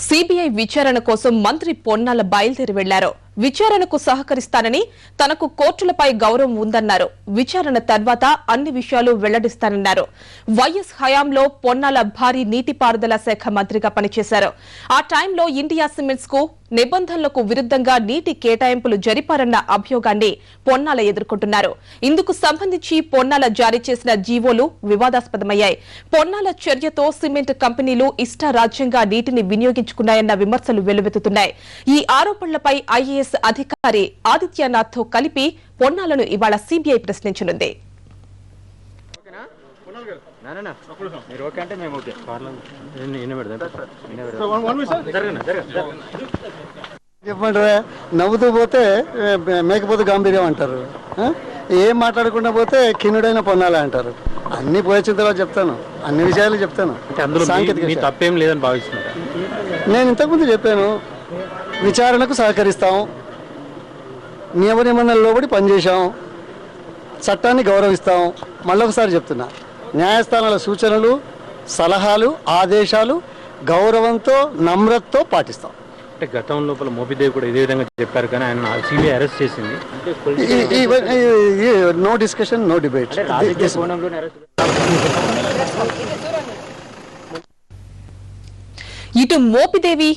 CBI విచారణ కోసం మంత్రి పొన్నాల బయలుదేరి వెళ్లారు. విచారణకు సహకరిస్తానని, తనకు కోర్టులపై గౌరవం ఉందన్నారు. విచారణ తర్వాత అన్ని విషయాలు వెల్లడిస్తానన్నారు. వైఎస్ హయాంలో పొన్నాల భారీ నీటిపారుదల శాఖ మంత్రిగా పనిచేశారు. ఆ టైంలో ఇండియా సిమెంట్స్ కు నిబంధనలకు విరుద్దంగా నీటి కేటాయింపులు జరిపారన్న అభియోగాన్ని పొన్నాల ఎదుర్కొంటున్నారు. ఇందుకు సంబంధించి పొన్నాల జారీ చేసిన జీవోలు వివాదాస్పదమయ్యాయి. పొన్నాల చర్యతో సిమెంట్ కంపెనీలు ఇష్టారాజ్యంగా నీటిని వినియోగించుకున్నాయన్న విమర్శలు వెల్లువెత్తుతున్నాయి. ఈ ఆరోపణలపై ఐఏఎస్ అధికారి ఆదిత్యనాథ్ తో కలిపి పొన్నాలను ఇవాళ సిబిఐ ప్రశ్నించనుంది. చెప్పంటారా, నవ్వుతూ పోతే మేకపోతే గాంభీర్యం అంటారు, ఏం మాట్లాడకుండా పోతే కిన్నుడైన పొన్నాలే అంటారు. అన్ని పోయొచ్చిన తర్వాత చెప్తాను, అన్ని విషయాలు చెప్తాను. సాంకేతిక తప్పేం లేదని భావిస్తున్నారు. నేను ఇంతకుముందు చెప్పాను, విచారణకు సహకరిస్తాం, నియమ నిబంధనలు లోబడి పనిచేశాం, చట్టాన్ని గౌరవిస్తాం. మళ్ళొకసారి చెప్తున్నా, న్యాయస్థానాల సూచనలు, సలహాలు, ఆదేశాలు గౌరవంతో, నమ్రతతో పాటిస్తాం. అంటే గతం లోపల మోపిదేవి కూడా ఇదే విధంగా చెప్పారు, కానీ ఆయన సిబిఐ అరెస్ట్ చేసింది. No discussion, no debate. ఇటు మోపిదేవి